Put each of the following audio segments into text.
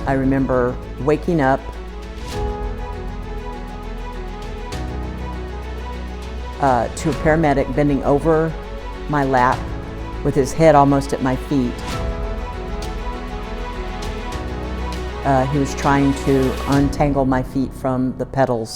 I remember waking up to a paramedic bending over my lap with his head almost at my feet. He was trying to untangle my feet from the pedals.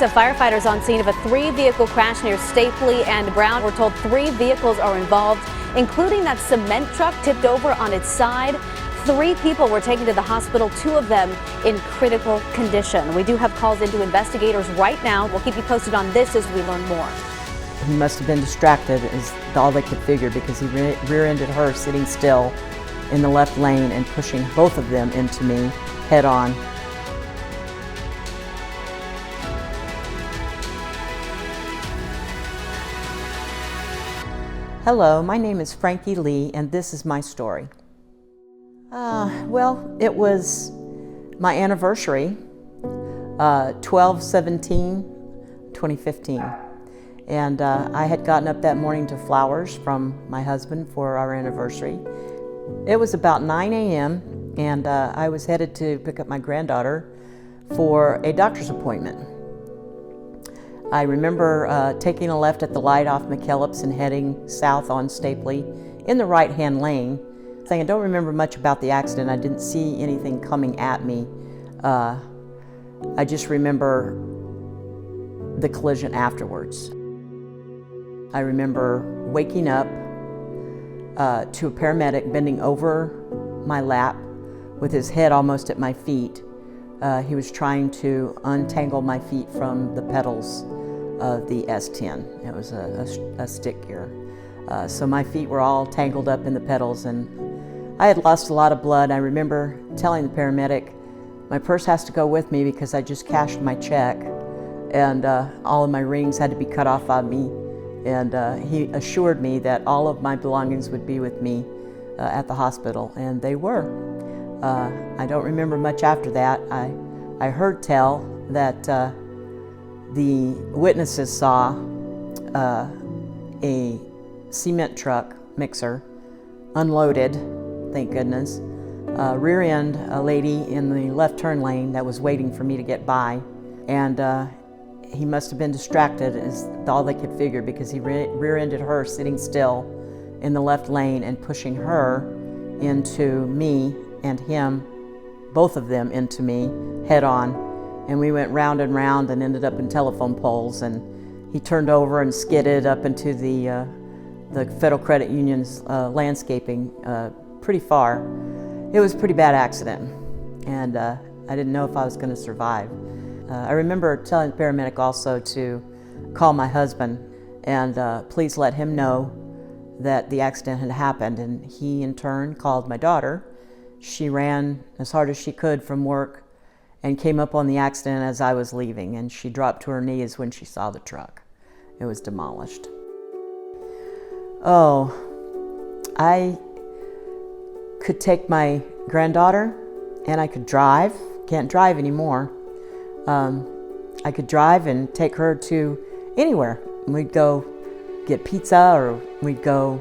So firefighters on scene of a 3-vehicle crash near Stapley and Brown. We're told 3 vehicles are involved, including that cement truck tipped over on its side. 3 people were taken to the hospital, 2 of them in critical condition. We do have calls into investigators right now. We'll keep you posted on this as we learn more. He must have been distracted, is all they could figure, because he rear-ended her sitting still in the left lane and pushing both of them into me head on. Hello, my name is Frankie Lee, and this is my story. Well, it was my anniversary, 12/17/2015. And I had gotten up that morning to flowers from my husband for our anniversary. It was about 9 a.m. and I was headed to pick up my granddaughter for a doctor's appointment. I remember taking a left at the light off McKellips and heading south on Stapley in the right-hand lane. I don't remember much about the accident. I didn't see anything coming at me. I just remember the collision afterwards. I remember waking up to a paramedic bending over my lap with his head almost at my feet. He was trying to untangle my feet from the pedals of the S10. It was a stick gear. So my feet were all tangled up in the pedals, and I had lost a lot of blood. I remember telling the paramedic, my purse has to go with me because I just cashed my check, and all of my rings had to be cut off on me. And he assured me that all of my belongings would be with me at the hospital, and they were. I don't remember much after that. I heard tell that the witnesses saw a cement truck mixer unloaded, thank goodness, rear end a lady in the left turn lane that was waiting for me to get by, and he must have been distracted, is all they could figure, because he rear-ended her sitting still in the left lane and pushing her into me and him, both of them into me head on. And we went round and round and ended up in telephone poles, and he turned over and skidded up into the Federal Credit Union's landscaping pretty far. It was a pretty bad accident, and I didn't know if I was going to survive. I remember telling the paramedic also to call my husband and please let him know that the accident had happened, and he in turn called my daughter. She ran as hard as she could from work and came up on the accident as I was leaving, and she dropped to her knees when she saw the truck. It was demolished. Oh, I could take my granddaughter and I could drive. Can't drive anymore. I could drive and take her to anywhere. We'd go get pizza, or we'd go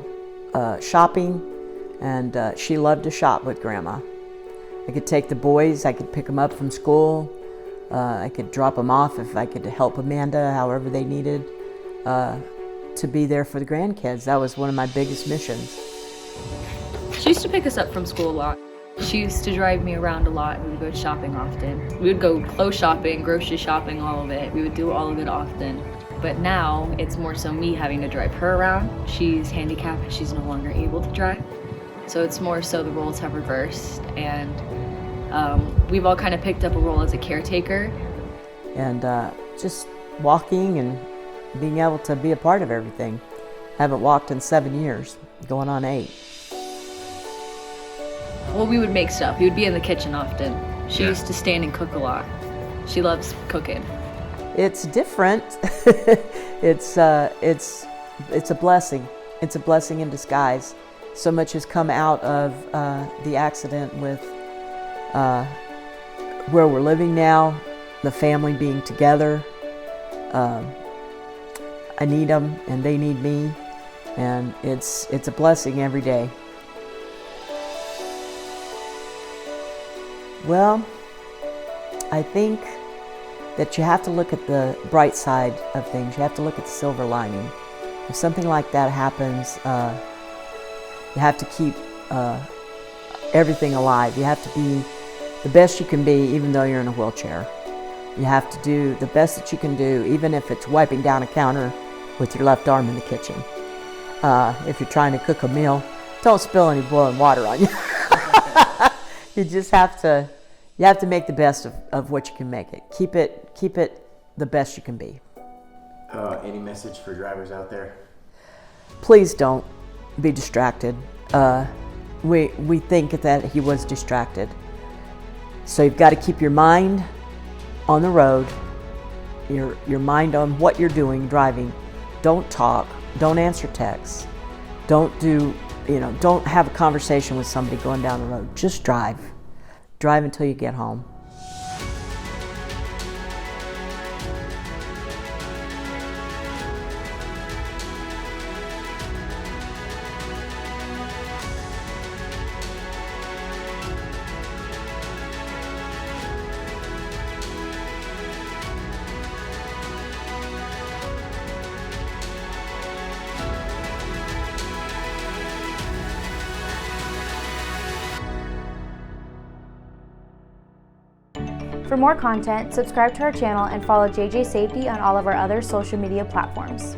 shopping, and she loved to shop with Grandma. I could take the boys, I could pick them up from school, I could drop them off if I could help Amanda however they needed, to be there for the grandkids. That was one of my biggest missions. She used to pick us up from school a lot. She used to drive me around a lot, and we would go shopping often. We would go clothes shopping, grocery shopping, all of it. We would do all of it often. But now it's more so me having to drive her around. She's handicapped, she's no longer able to drive. So it's more so the roles have reversed, and we've all kind of picked up a role as a caretaker. And just walking and being able to be a part of everything. Haven't walked in 7 years, going on 8. Well, we would make stuff. We would be in the kitchen often. She used to stand and cook a lot. She loves cooking. It's different. It's a blessing. It's a blessing in disguise. So much has come out of the accident with where we're living now, the family being together. I need them and they need me, and it's a blessing every day. Well, I think that you have to look at the bright side of things. You have to look at the silver lining. If something like that happens, you have to keep everything alive. You have to be the best you can be, even though you're in a wheelchair. You have to do the best that you can do, even if it's wiping down a counter with your left arm in the kitchen. If you're trying to cook a meal, don't spill any boiling water on you. You just have to make the best of what you can make it. Keep it the best you can be. Any message for drivers out there? Please don't be distracted. We think that he was distracted. So you've got to keep your mind on the road, your mind on what you're doing, driving. Don't talk, don't answer texts, don't have a conversation with somebody going down the road. Just drive. Drive until you get home. For more content, subscribe to our channel and follow JJ Safety on all of our other social media platforms.